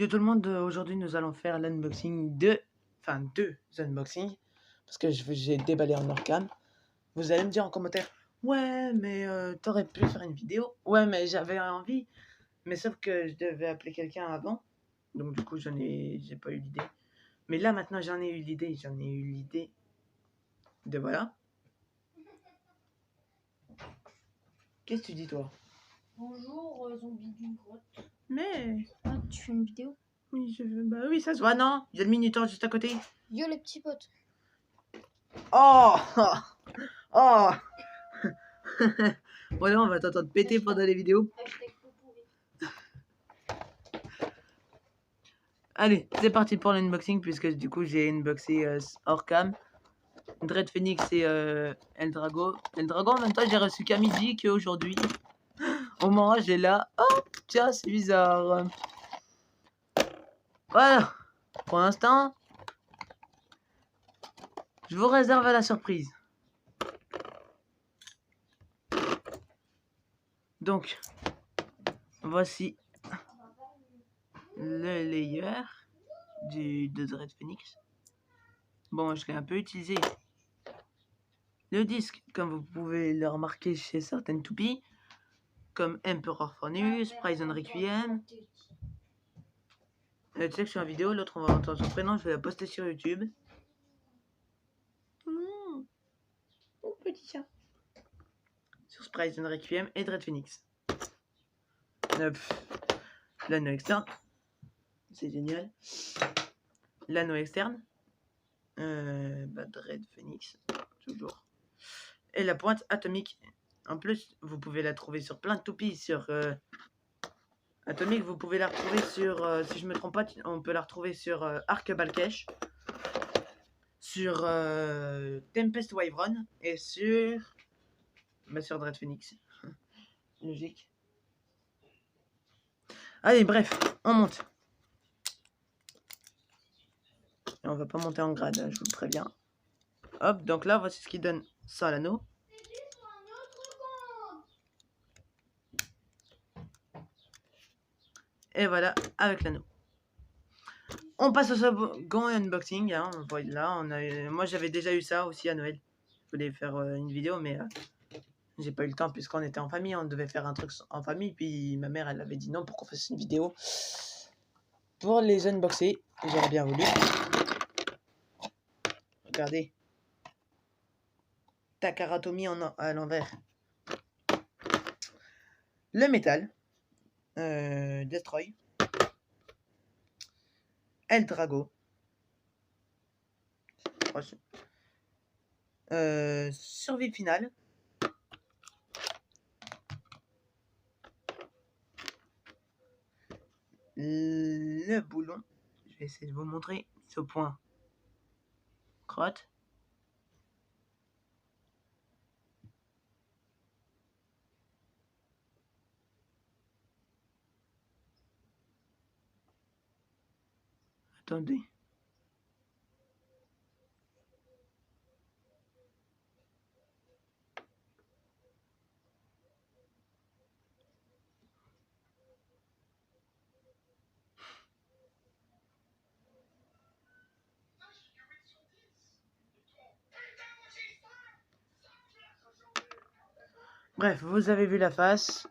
Salut tout le monde, aujourd'hui nous allons faire l'unboxing de... Enfin, deux unboxings, parce que j'ai déballé en hors cam. Vous allez me dire en commentaire, ouais mais t'aurais pu faire une vidéo. Ouais mais j'avais envie, mais sauf que je devais appeler quelqu'un avant, donc du coup j'ai pas eu l'idée. Mais là maintenant j'en ai eu l'idée de voilà. Qu'est-ce que tu dis toi? Bonjour, zombie d'une grotte. Mais... Ah, tu fais une vidéo? Oui, je veux... Bah oui, ça se voit, non? J'ai le Minitor juste à côté. Yo les petits potes. Oh Oh Voilà, on va t'entendre péter pendant les vidéos. Allez, c'est parti pour l'unboxing, puisque du coup j'ai unboxé hors cam. Dread Phoenix et Eldrago. Eldrago, en même temps, j'ai reçu qu'à midi qu'aujourd'hui. Au moment où j'ai là. Oh, tiens, c'est bizarre. Voilà. Pour l'instant, je vous réserve la surprise. Donc, voici le layer de Dread Phoenix. Bon, je l'ai un peu utilisé. Le disque, comme vous pouvez le remarquer chez certaines toupies, comme Emperor Fornus, Prison Requiem. Tu sais que je suis en vidéo, l'autre on va entendre son prénom, je vais la poster sur YouTube. Oh, petit chat. Sur Prison Requiem et Dread Phoenix. L'anneau externe. C'est génial. L'anneau externe. Dread Phoenix. Toujours. Et la pointe atomique. En plus, vous pouvez la trouver sur plein de toupies. Sur Atomique, vous pouvez la retrouver sur, si je me trompe pas, on peut la retrouver sur Arc Balkesh, sur Tempest Wyvern et sur Dread Phoenix. Logique. Allez, bref, on monte. Et on va pas monter en grade, je vous le préviens. Hop, donc là, voici ce qui donne ça à l'anneau. Et voilà, avec l'anneau. On passe au second unboxing. Hein. Là, moi, j'avais déjà eu ça aussi à Noël. Je voulais faire une vidéo, mais j'ai pas eu le temps puisqu'on était en famille. On devait faire un truc en famille. Puis ma mère, elle avait dit non pour qu'on fasse une vidéo pour les unboxer. J'aurais bien voulu. Regardez. Takaratomie à l'envers. Le métal. Destroy. Eldrago. Survie finale. Le boulon. Je vais essayer de vous montrer. Mise au point. Crotte. Attendez. Bref, vous avez vu la face.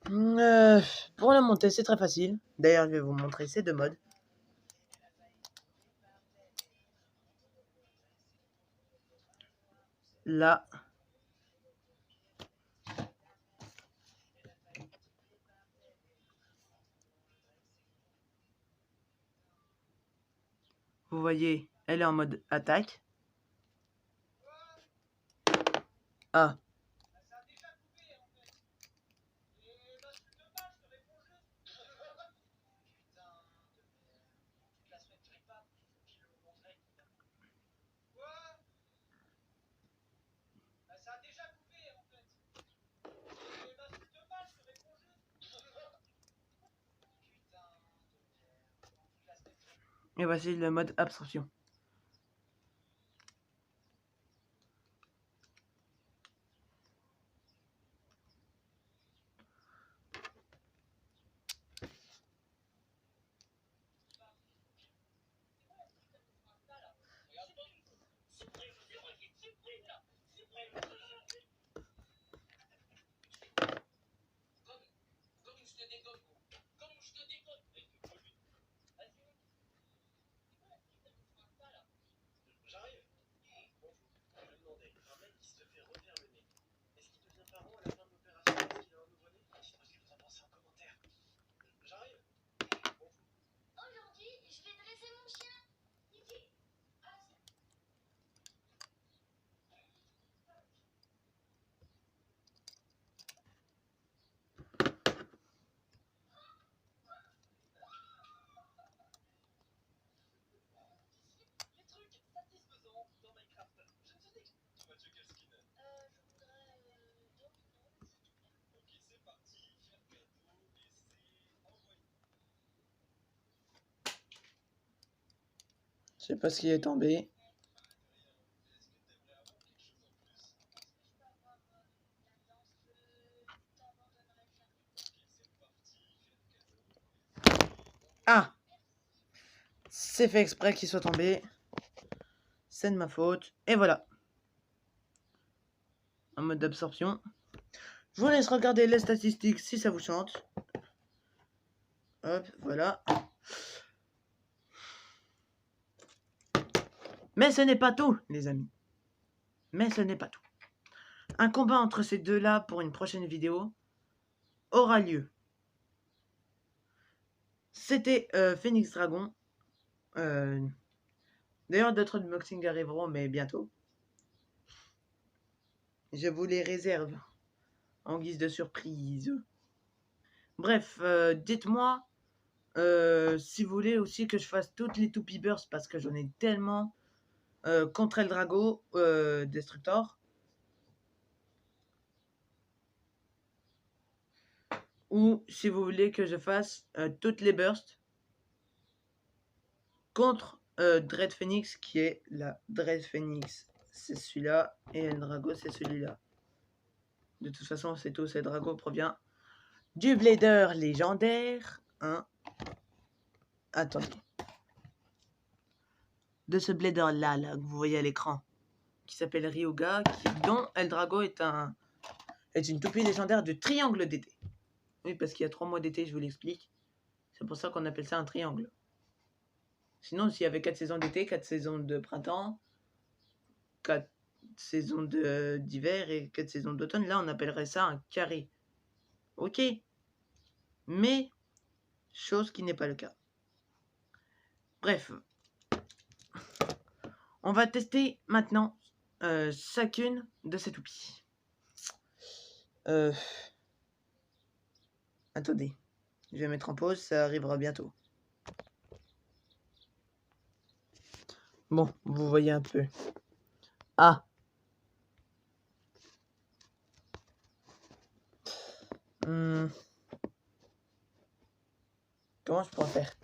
Pour la monter, c'est très facile. D'ailleurs, je vais vous montrer ces deux modes. Là. Vous voyez, elle est en mode attaque. Ah. Et voici le mode absorption. Je sais pas ce qui est tombé. Ah! C'est fait exprès qu'il soit tombé. C'est de ma faute. Et voilà. En mode d'absorption. Je vous laisse regarder les statistiques si ça vous chante. Hop, voilà. Mais ce n'est pas tout, les amis. Mais ce n'est pas tout. Un combat entre ces deux-là pour une prochaine vidéo aura lieu. C'était Phoenix Dragon. D'ailleurs, d'autres unboxings arriveront, mais bientôt. Je vous les réserve en guise de surprise. Bref, dites-moi si vous voulez aussi que je fasse toutes les Toupee Burst parce que j'en ai tellement contre El Drago Destructor. Ou si vous voulez que je fasse toutes les bursts contre Dread Phoenix qui est la Dread Phoenix. C'est celui-là et El Drago c'est celui-là. De toute façon, c'est tout. El Drago provient du Blader légendaire. Hein. Attendez. De ce Blader là que vous voyez à l'écran, qui s'appelle Ryuga, dont El Drago est une toupie légendaire du triangle d'été. Oui, parce qu'il y a 3 mois d'été, je vous l'explique. C'est pour ça qu'on appelle ça un triangle. Sinon, s'il y avait 4 saisons d'été, 4 saisons de printemps, 4 saisons d'hiver et 4 saisons d'automne, là, on appellerait ça un carré. Ok. Mais, chose qui n'est pas le cas. Bref. On va tester maintenant chacune de ces toupies. Attendez. Je vais mettre en pause, ça arrivera bientôt. Bon, vous voyez un peu. Ah. Comment je pourrais faire?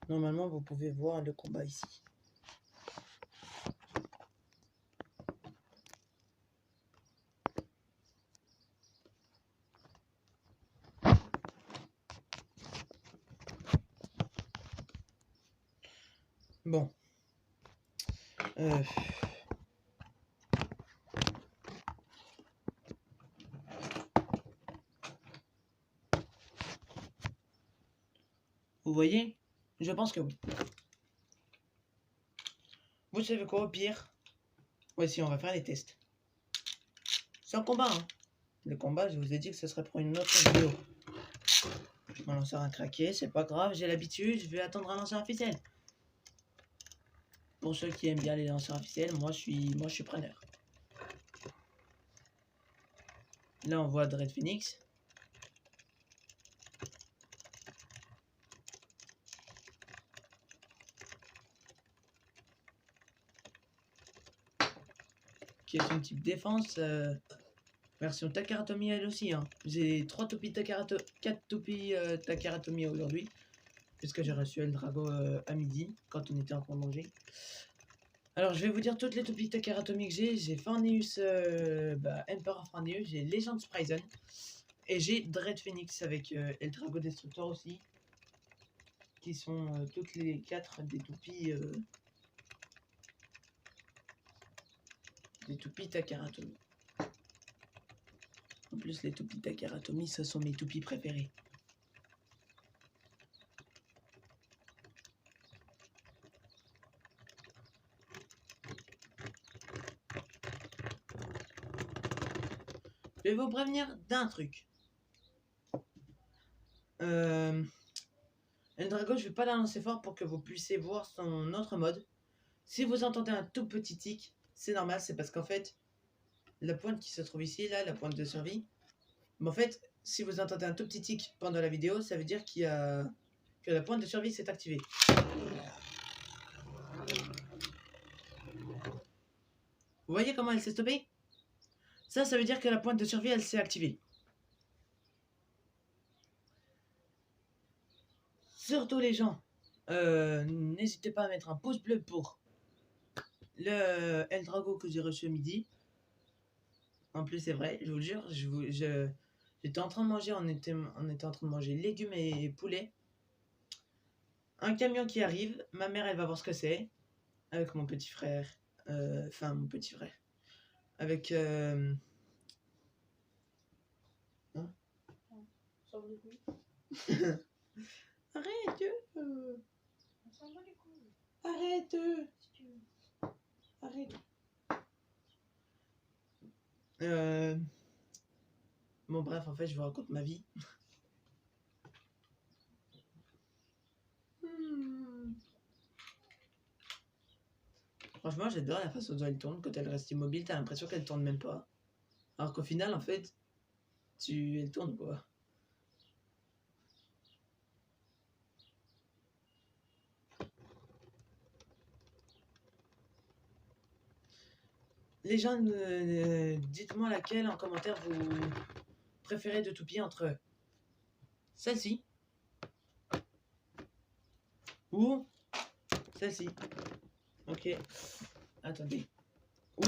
Normalement, vous pouvez voir le combat ici. Bon. Vous voyez? Je pense que oui. Vous savez quoi, au pire? Ouais, si, on va faire les tests. C'est un combat, hein. Le combat, je vous ai dit que ce serait pour une autre vidéo. Mon lanceur a craqué, c'est pas grave, j'ai l'habitude, je vais attendre un lanceur officiel. Pour ceux qui aiment bien les lanceurs officiels, moi je suis preneur. Là, on voit Dread Phoenix. Qui est une type défense version Takaratomi elle aussi. Hein. J'ai 4 toupies Takaratomi aujourd'hui. Puisque j'ai reçu El Drago à midi, quand on était en prolongé. Alors, je vais vous dire toutes les toupies Takaratomi que j'ai. J'ai Farneus, Emperor Farneus, j'ai Legend Spryzen. Et j'ai Dread Phoenix avec El Drago Destructor aussi. Qui sont toutes les 4 des toupies... des toupies Takaratomi. En plus, les toupies Takaratomi, ce sont mes toupies préférées. Je vais vous prévenir d'un truc. Eldrago, je vais pas la lancer fort pour que vous puissiez voir son autre mode. Si vous entendez un tout petit tic, c'est normal, c'est parce qu'en fait, la pointe qui se trouve ici, là, la pointe de survie, mais en fait, si vous entendez un tout petit tic pendant la vidéo, ça veut dire que la pointe de survie s'est activée. Vous voyez comment elle s'est stoppée? Ça veut dire que la pointe de survie, elle s'est activée. Surtout les gens, n'hésitez pas à mettre un pouce bleu pour le Eldrago que j'ai reçu à midi. En plus, c'est vrai, je vous le jure, j'étais en train de manger, on était en train de manger légumes et poulet. Un camion qui arrive, ma mère, elle va voir ce que c'est, avec mon petit frère. Enfin, mon petit frère. Avec... Hein? Sors les couilles. Arrête On s'en bat les couilles. Arrête Si tu veux. Arrête. Bon, bref, en fait, je vous raconte ma vie. Franchement, j'adore la façon dont elle tourne. Quand elle reste immobile, t'as l'impression qu'elle tourne même pas. Alors qu'au final, en fait, elle tourne, quoi. Les gens, dites-moi laquelle en commentaire vous préférez de toupie entre celle-ci ou celle-ci. Ok. Attendez. Ou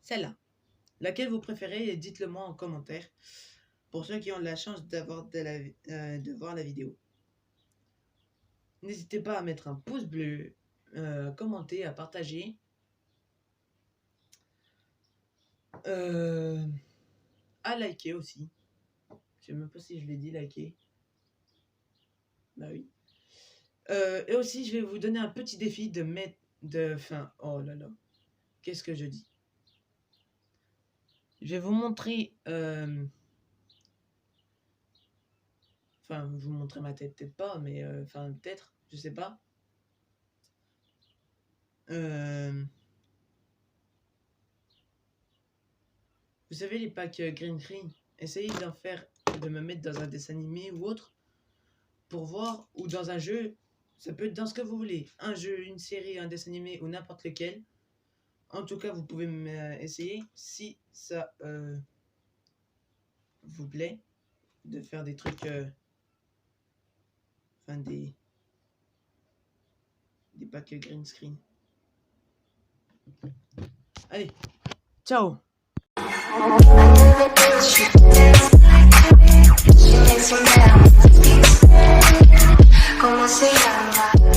celle-là. Laquelle vous préférez et dites-le moi en commentaire pour ceux qui ont la chance de voir la vidéo. N'hésitez pas à mettre un pouce bleu, à commenter, à partager. À liker aussi. Je sais même pas si je l'ai dit, liker. Bah oui. Et aussi, je vais vous donner un petit défi de mettre... oh là là. Qu'est-ce que je dis? Je vais vous montrer... Enfin, vous montrer ma tête, peut-être pas, mais... Enfin, peut-être, je sais pas. Vous savez, les packs green screen, essayez de me mettre dans un dessin animé ou autre pour voir, ou dans un jeu, ça peut être dans ce que vous voulez, un jeu, une série, un dessin animé ou n'importe lequel. En tout cas, vous pouvez essayer, si ça vous plaît, de faire des trucs, enfin des packs green screen. Allez, ciao! ¿Cómo se llama?